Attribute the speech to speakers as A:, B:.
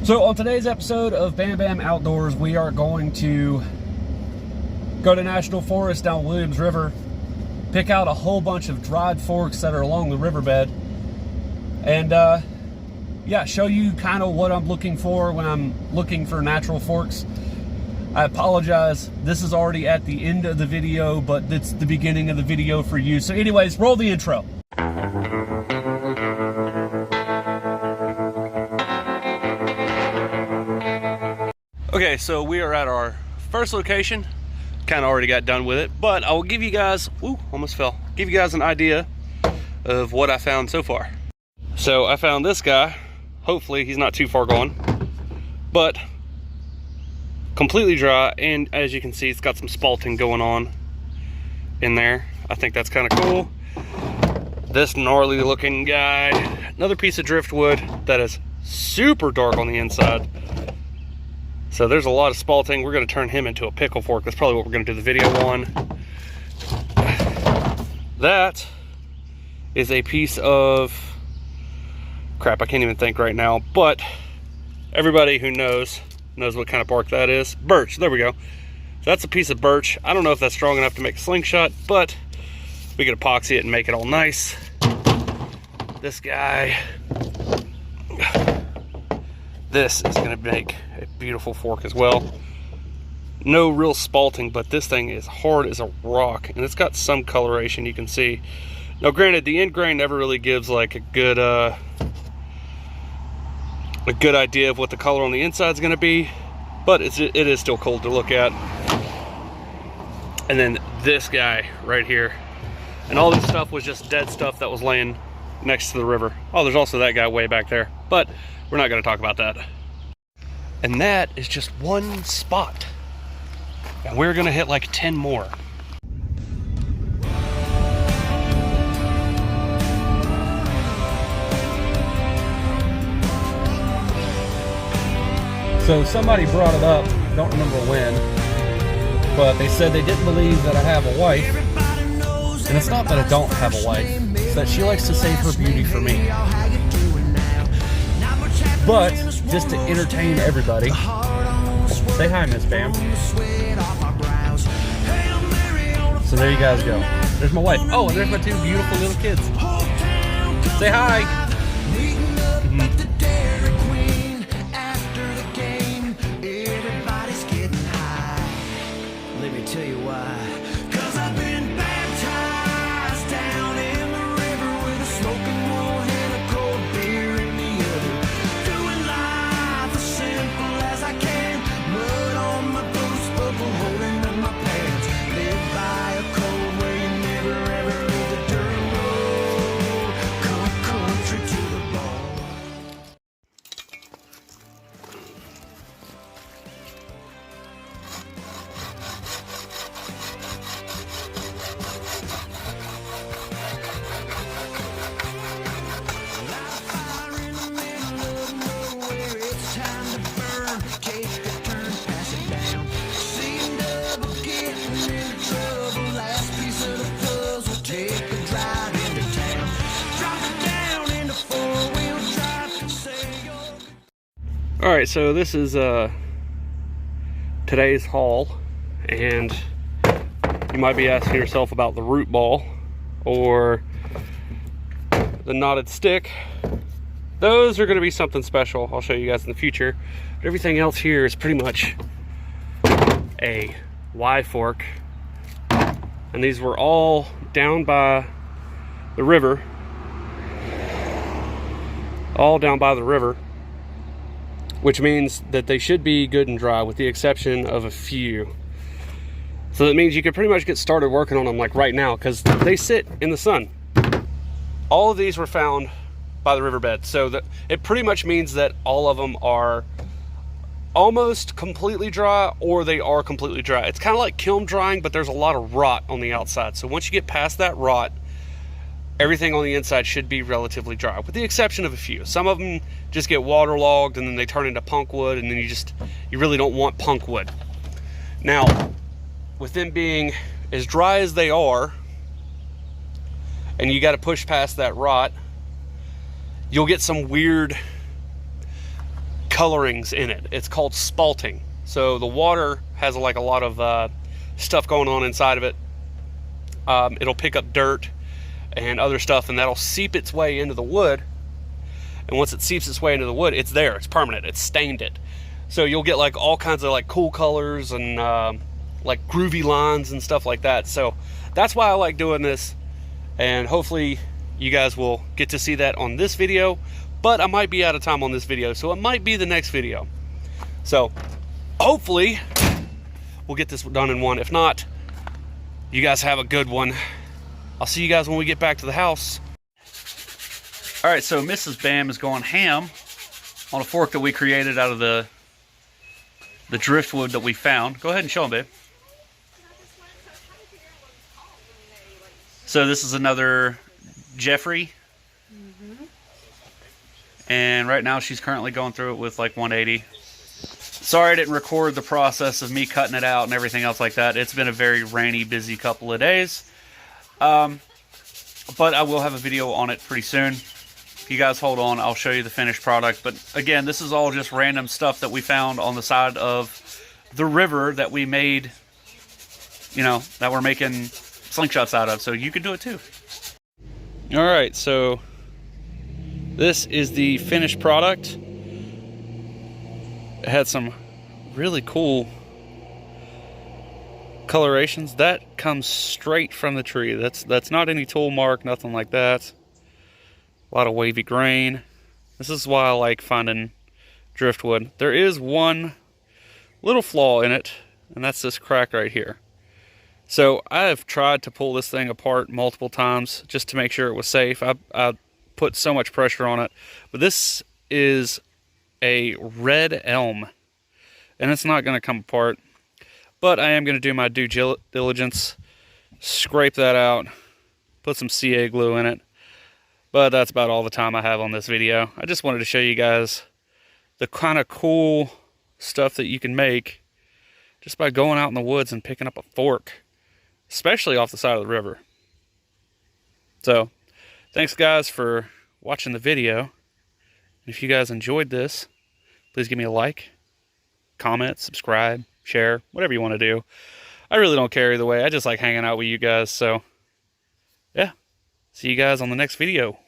A: So on today's episode of Bam Bam Outdoors, we are going to go to National Forest down Williams River, pick out a whole bunch of dried forks that are along the riverbed, and yeah, show you kind of what I'm looking for when I'm looking for natural forks. I apologize, this is already at the end of the video, but it's the beginning of the video for you. So anyways, roll the intro. Okay, so we are at our first location. Kind of already got done with it, but I will give you guys, almost fell. Give you guys an idea of what I found so far. So I found this guy. Hopefully he's not too far gone, but completely dry. And as you can see, it's got some spalting going on in there. I think that's kind of cool. This gnarly looking guy, another piece of driftwood that is super dark on the inside. So there's a lot of spalting. We're going to turn him into a pickle fork. That's probably what we're going to do the video on. That is a piece of crap. I can't even think right now, but everybody who knows what kind of bark that is. Birch. There we go. So that's a piece of birch. I don't know if that's strong enough to make a slingshot, but we could epoxy it and make it all nice. This guy. This is going to make a beautiful fork as well. No real spalting, but this thing is hard as a rock, and it's got some coloration you can see. Now granted, the end grain never really gives like a good idea of what the color on the inside is going to be, but it is still cool to look at. And then this guy right here, and all this stuff was just dead stuff that was laying next to the river. Oh, there's also that guy way back there, but we're not going to talk about that. And that is just one spot, and we're going to hit like 10 more. So somebody brought it up, don't remember when, but they said they didn't believe that I have a wife. And it's not that I don't have a wife, it's that she likes to save her beauty for me. But just to entertain everybody, say hi, Miss Bam. So there you guys go. There's my wife. Oh, and there's my two beautiful little kids. Say hi.
B: Let me tell you why. 'Cause I've been baptized down in the river with a smoking one and a cold beer in the other. Doing life as simple as I can. Mud on my boots, buckle holding up my pants. Live by a code where you never ever leave the dirt road. Country to the bone.
A: Alright, so this is today's haul, and you might be asking yourself about the root ball or the knotted stick. Those are going to be something special. I'll show you guys in the future. But everything else here is pretty much a Y fork, and these were all down by the river. All down by the river, which means that they should be good and dry with the exception of a few. So that means you can pretty much get started working on them like right now, because they sit in the sun. All of these were found by the riverbed, so that it pretty much means that all of them are almost completely dry, or they are completely dry. It's kind of like kiln drying, but there's a lot of rot on the outside. So once you get past that rot, everything on the inside should be relatively dry, with the exception of a few. Some of them just get waterlogged and then they turn into punk wood, and then you really don't want punk wood. Now, with them being as dry as they are, and you got to push past that rot, you'll get some weird colorings in it. It's called spalting. So the water has like a lot of stuff going on inside of it. It'll pick up dirt and other stuff, and that'll seep its way into the wood. And once it seeps its way into the wood, it's there. It's permanent. It's stained it. So you'll get like all kinds of like cool colors and like groovy lines and stuff like that. So that's why I like doing this. And hopefully you guys will get to see that on this video. But I might be out of time on this video, so it might be the next video. So hopefully we'll get this done in one. If not, you guys have a good one. I'll see you guys when we get back to the house. All right, so Mrs. Bam is going ham on a fork that we created out of the driftwood that we found. Go ahead and show them, babe. So this is another Jeffrey. And right now she's currently going through it with like 180. Sorry I didn't record the process of me cutting it out and everything else like that. It's been a very rainy, busy couple of days. But I will have a video on it pretty soon. If you guys hold on, I'll show you the finished product. But again, this is all just random stuff that we found on the side of the river that we made, you know, that we're making slingshots out of. So you can do it too. All right, so this is the finished product. It had some really cool colorations. That comes straight from the tree. That's not any tool mark, nothing like that. A lot of wavy grain. This is why I like finding driftwood. There is one little flaw in it, and that's this crack right here. So I have tried to pull this thing apart multiple times just to make sure it was safe. I put so much pressure on it. But this is a red elm, and it's not going to come apart. But I am going to do my due diligence, scrape that out, put some CA glue in it. But that's about all the time I have on this video. I just wanted to show you guys the kind of cool stuff that you can make just by going out in the woods and picking up a fork, especially off the side of the river. So, thanks guys for watching the video. And if you guys enjoyed this, please give me a like, comment, subscribe, share, whatever you want to do. I really don't care either way. I just like hanging out with you guys. So, yeah. See you guys on the next video.